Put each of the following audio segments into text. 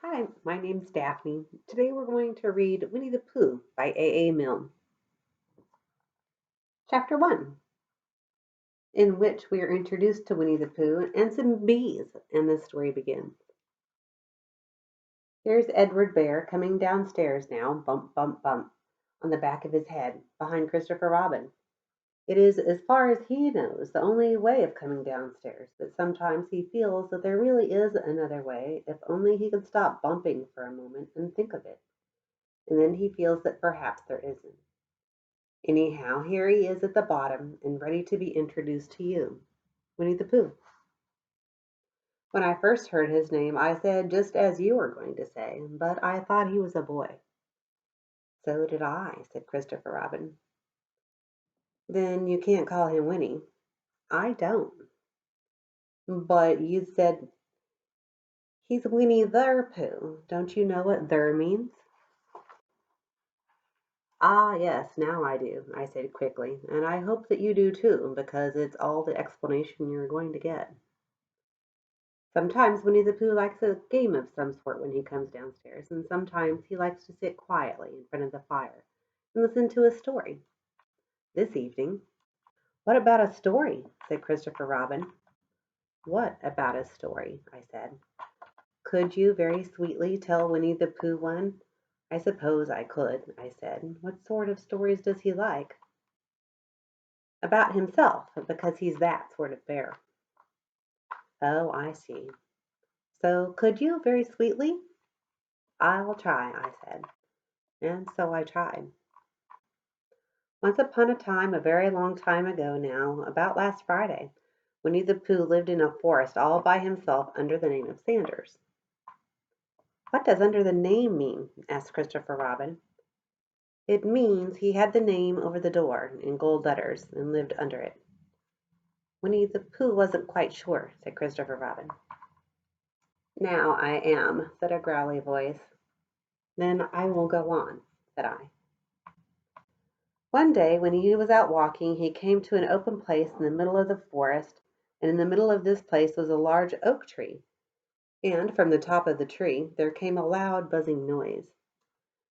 Hi, my name's Daphne. Today we're going to read Winnie the Pooh by A. Milne, Chapter 1, in which we are introduced to Winnie the Pooh and some bees, and the story begins. Here's Edward Bear coming downstairs now, bump, bump, bump, on the back of his head, behind Christopher Robin. It is, as far as he knows, the only way of coming downstairs, but sometimes he feels that there really is another way if only he could stop bumping for a moment and think of it. And then he feels that perhaps there isn't. Anyhow, here he is at the bottom and ready to be introduced to you. Winnie the Pooh. When I first heard his name, I said just as you were going to say, but I thought he was a boy. So did I, said Christopher Robin. Then you can't call him Winnie. I don't. But you said he's Winnie the Pooh. Don't you know what "the" means? Ah, yes, now I do, I said quickly, and I hope that you do too, because it's all the explanation you're going to get. Sometimes Winnie the Pooh likes a game of some sort when he comes downstairs, and sometimes he likes to sit quietly in front of the fire and listen to a story. This evening, what about a story? Said Christopher Robin. What about a story? I said. Could you very sweetly tell Winnie the Pooh one? I suppose I could, I said. What sort of stories does he like? About himself, because he's that sort of bear. Oh, I see. So could you very sweetly? I'll try, I said. And so I tried. Once upon a time, a very long time ago now, about last Friday, Winnie the Pooh lived in a forest all by himself under the name of Sanders. What does under the name mean? Asked Christopher Robin. It means he had the name over the door in gold letters and lived under it. Winnie the Pooh wasn't quite sure, said Christopher Robin. Now I am, said a growly voice. Then I will go on, said I. One day when he was out walking he came to an open place in the middle of the forest, and in the middle of this place was a large oak tree, and from the top of the tree there came a loud buzzing noise.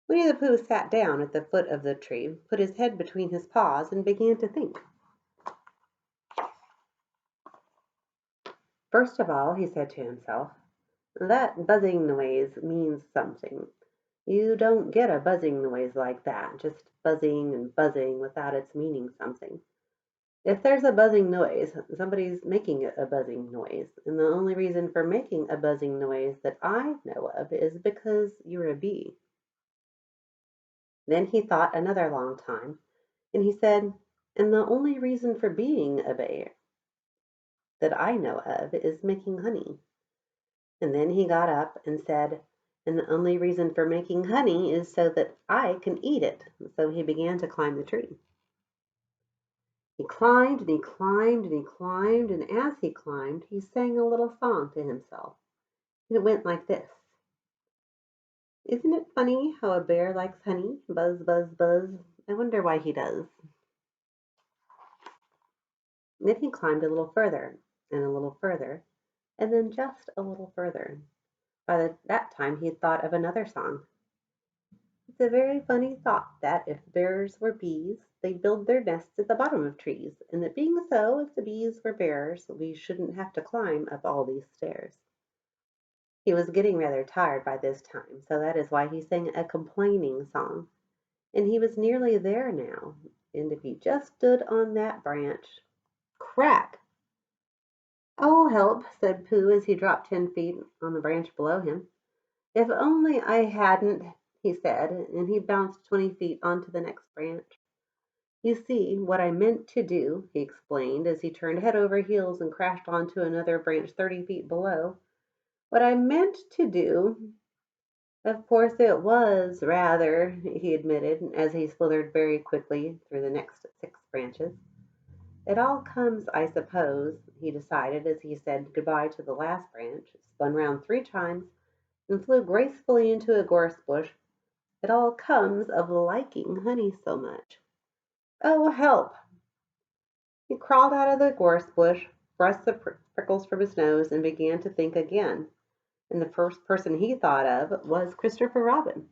Winnie the Pooh sat down at the foot of the tree, put his head between his paws, and began to think. First of all, he said to himself, that buzzing noise means something. You don't get a buzzing noise like that, just buzzing and buzzing without its meaning something. If there's a buzzing noise, somebody's making a buzzing noise, and the only reason for making a buzzing noise that I know of is because you're a bee. Then he thought another long time, and he said, and the only reason for being a bee that I know of is making honey. And then he got up and said, and the only reason for making honey is so that I can eat it. So he began to climb the tree. He climbed and he climbed and he climbed, and as he climbed, he sang a little song to himself. And it went like this. Isn't it funny how a bear likes honey? Buzz, buzz, buzz. I wonder why he does. Then he climbed a little further, and a little further, and then just a little further. By that time he had thought of another song. It's a very funny thought that if bears were bees, they'd build their nests at the bottom of trees, and that being so, if the bees were bears, we shouldn't have to climb up all these stairs. He was getting rather tired by this time, so that is why he sang a complaining song. And he was nearly there now, and if he just stood on that branch, crack! Oh, help, said Pooh as he dropped 10 feet on the branch below him. If only I hadn't, he said, and he bounced 20 feet onto the next branch. You see, what I meant to do, he explained as he turned head over heels and crashed onto another branch 30 feet below. What I meant to do, of course it was, rather, he admitted as he slithered very quickly through the next 6 branches. It all comes, I suppose, he decided as he said goodbye to the last branch, spun round 3 times, and flew gracefully into a gorse bush. It all comes of liking honey so much. Oh, help! He crawled out of the gorse bush, brushed the prickles from his nose, and began to think again. And the first person he thought of was Christopher Robin.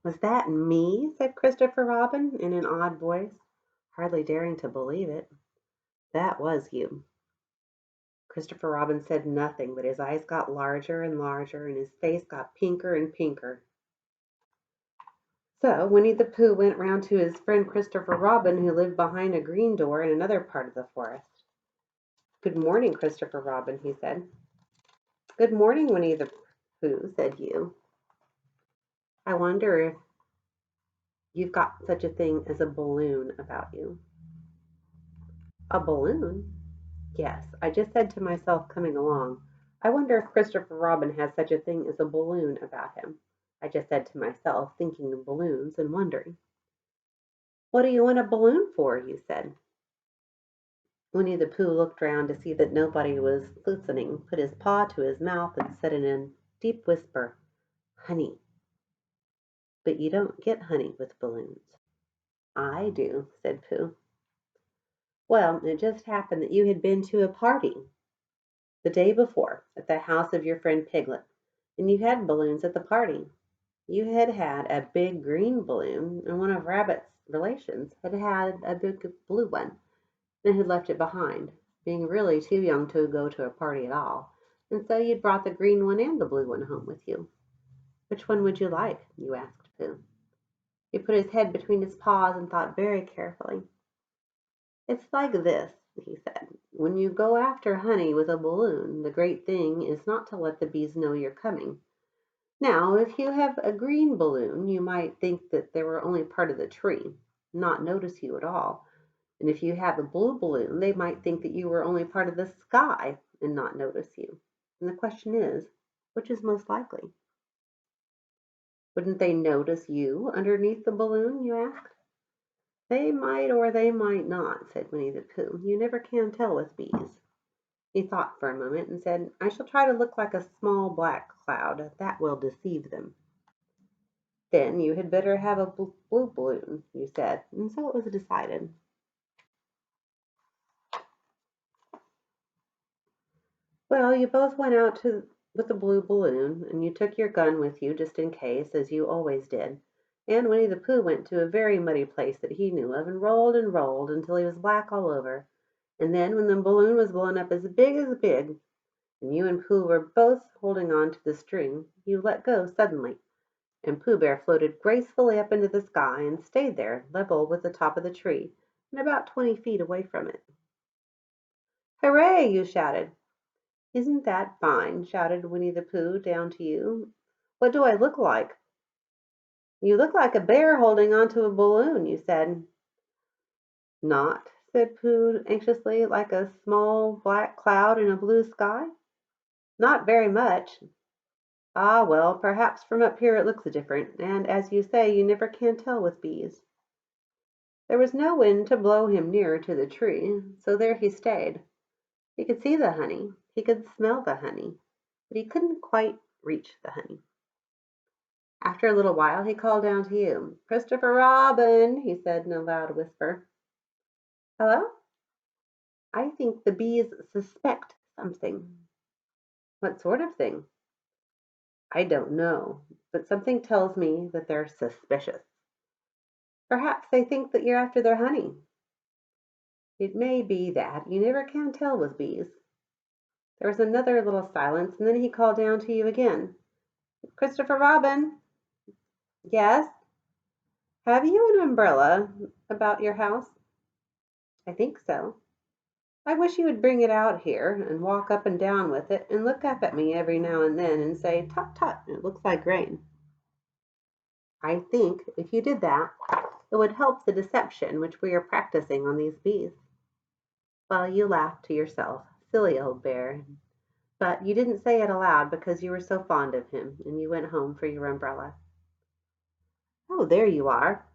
Was that me? Said Christopher Robin in an odd voice, hardly daring to believe it. That was you. Christopher Robin said nothing, but his eyes got larger and larger, and his face got pinker and pinker. So Winnie the Pooh went round to his friend Christopher Robin, who lived behind a green door in another part of the forest. "Good morning, Christopher Robin," he said. "Good morning, Winnie the Pooh," said you. "I wonder if you've got such a thing as a balloon about you." "A balloon?" "Yes, I just said to myself coming along, I wonder if Christopher Robin has such a thing as a balloon about him. I just said to myself, thinking of balloons and wondering." "What do you want a balloon for?" you said. Winnie the Pooh looked round to see that nobody was listening, put his paw to his mouth, and said in a deep whisper, "Honey." "But you don't get honey with balloons." "I do," said Pooh. "Well, it just happened that you had been to a party the day before at the house of your friend Piglet, and you had balloons at the party. You had had a big green balloon, and one of Rabbit's relations had had a big blue one, and had left it behind, being really too young to go to a party at all, and so you'd brought the green one and the blue one home with you. Which one would you like?" you asked Pooh. He put his head between his paws and thought very carefully. "It's like this," he said. "When you go after honey with a balloon, the great thing is not to let the bees know you're coming. Now, if you have a green balloon, you might think that they were only part of the tree, not notice you at all. And if you have a blue balloon, they might think that you were only part of the sky and not notice you. And the question is, which is most likely?" "Wouldn't they notice you underneath the balloon?" you asked. "They might or they might not," said Winnie the Pooh. "You never can tell with bees." He thought for a moment and said, "I shall try to look like a small black cloud. That will deceive them." "Then you had better have a blue balloon," you said, and so it was decided. Well, you both went out with the blue balloon, and you took your gun with you just in case, as you always did. And Winnie the Pooh went to a very muddy place that he knew of and rolled until he was black all over. And then, when the balloon was blown up as big, and you and Pooh were both holding on to the string, you let go suddenly, and Pooh Bear floated gracefully up into the sky and stayed there, level with the top of the tree, and about 20 feet away from it. "Hooray!" you shouted. "Isn't that fine?" shouted Winnie the Pooh down to you. "What do I look like?" "You look like a bear holding on to a balloon," you said. "Not," said Pooh anxiously, "like a small black cloud in a blue sky?" "Not very much." "Ah, well, perhaps from up here it looks different, and as you say, you never can tell with bees." There was no wind to blow him nearer to the tree, so there he stayed. He could see the honey, he could smell the honey, but he couldn't quite reach the honey. After a little while he called down to you. "Christopher Robin," he said in a loud whisper. "Hello?" "I think the bees suspect something." "What sort of thing?" "I don't know, but something tells me that they're suspicious." "Perhaps they think that you're after their honey." "It may be that. You never can tell with bees." There was another little silence, and then he called down to you again. "Christopher Robin." "Yes." "Have you an umbrella about your house?" "I think so." "I wish you would bring it out here and walk up and down with it, and look up at me every now and then and say, 'Tut, tut, it looks like rain.' I think if you did that, it would help the deception which we are practicing on these bees." Well, you laughed to yourself. Silly old bear. But you didn't say it aloud because you were so fond of him, and you went home for your umbrella. "Oh, there you are."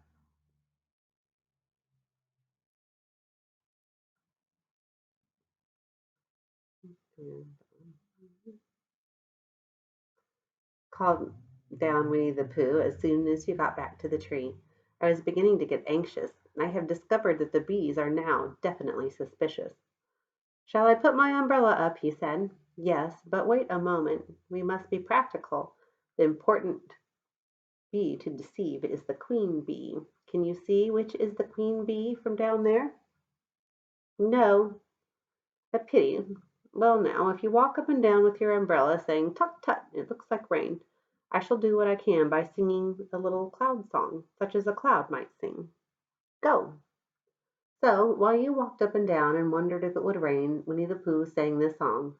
Called down Winnie the Pooh as soon as you got back to the tree. "I was beginning to get anxious, and I have discovered that the bees are now definitely suspicious." Shall I put my umbrella up? He said. Yes, but wait a moment. We must be practical. The important bee to deceive is the queen bee. Can you see which is the queen bee from down there? No, a pity. Well, now, if you walk up and down with your umbrella saying, tut tut, it looks like rain, I shall do what I can by singing a little cloud song, such as a cloud might sing. Go! So, while you walked up and down and wondered if it would rain, Winnie the Pooh sang this song.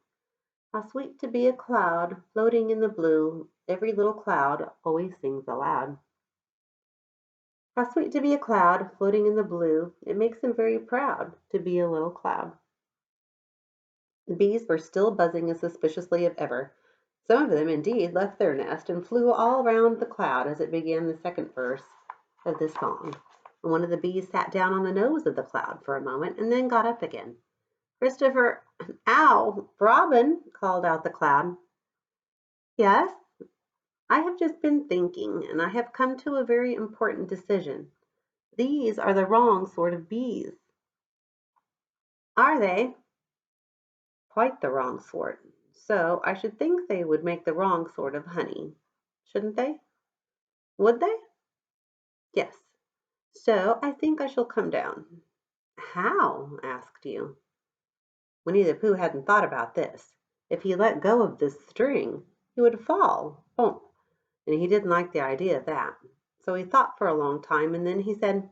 How sweet to be a cloud floating in the blue. Every little cloud always sings aloud. How sweet to be a cloud floating in the blue. It makes him very proud to be a little cloud. The bees were still buzzing as suspiciously as ever. Some of them, indeed, left their nest and flew all round the cloud as it began the second verse of this song. And one of the bees sat down on the nose of the cloud for a moment and then got up again. Christopher, ow, Robin, called out the cloud. Yes, I have just been thinking, and I have come to a very important decision. These are the wrong sort of bees. Are they? Quite the wrong sort. So I should think they would make the wrong sort of honey. Shouldn't they? Would they? Yes. So I think I shall come down. How? Asked you. Winnie the Pooh hadn't thought about this. If he let go of this string, he would fall. Bump. And he didn't like the idea of that. So he thought for a long time, and then he said,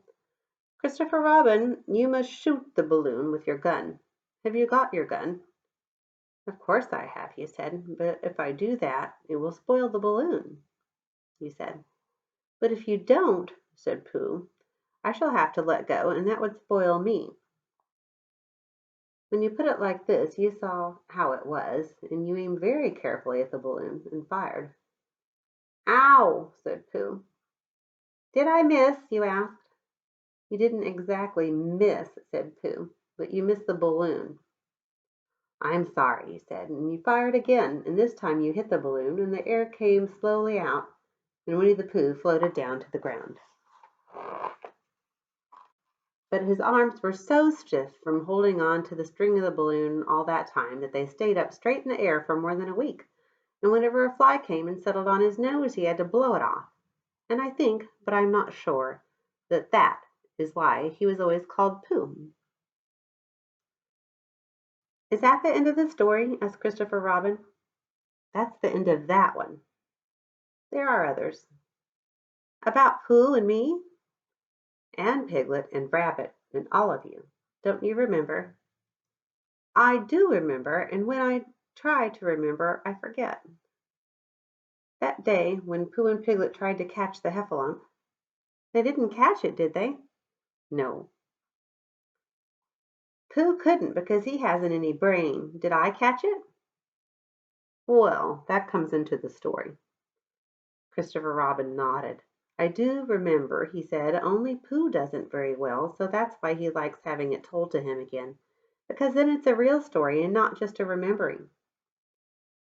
Christopher Robin, you must shoot the balloon with your gun. Have you got your gun? Of course I have, he said, but if I do that, it will spoil the balloon, he said. But if you don't, said Pooh, I shall have to let go, and that would spoil me. When you put it like this, you saw how it was, and you aimed very carefully at the balloon and fired. Ow, said Pooh. Did I miss? You asked. You didn't exactly miss, said Pooh, but you missed the balloon. I'm sorry, he said, and you fired again, and this time you hit the balloon, and the air came slowly out, and Winnie the Pooh floated down to the ground. But his arms were so stiff from holding on to the string of the balloon all that time that they stayed up straight in the air for more than a week, and whenever a fly came and settled on his nose he had to blow it off. And I think, but I'm not sure, that is why he was always called Pooh. Is that the end of the story? Asked Christopher Robin. That's the end of that one. There are others. About Pooh and me? And Piglet and Rabbit and all of you. Don't you remember? I do remember, and when I try to remember, I forget. That day when Pooh and Piglet tried to catch the heffalump, they didn't catch it, did they? No. Pooh couldn't because he hasn't any brain. Did I catch it? Well, that comes into the story. Christopher Robin nodded. I do remember, he said, only Pooh doesn't very well, so that's why he likes having it told to him again, because then it's a real story and not just a remembering.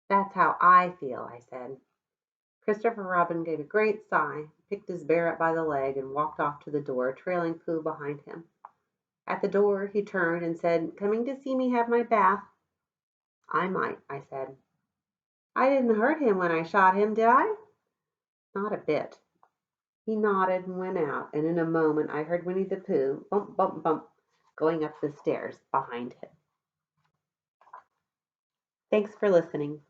That's how I feel, I said. Christopher Robin gave a great sigh, picked his bear up by the leg, and walked off to the door, trailing Pooh behind him. At the door he turned and said, Coming to see me have my bath? I might, I said. I didn't hurt him when I shot him, did I? Not a bit. He nodded and went out, and in a moment I heard Winnie the Pooh, bump, bump, bump, going up the stairs behind him. Thanks for listening.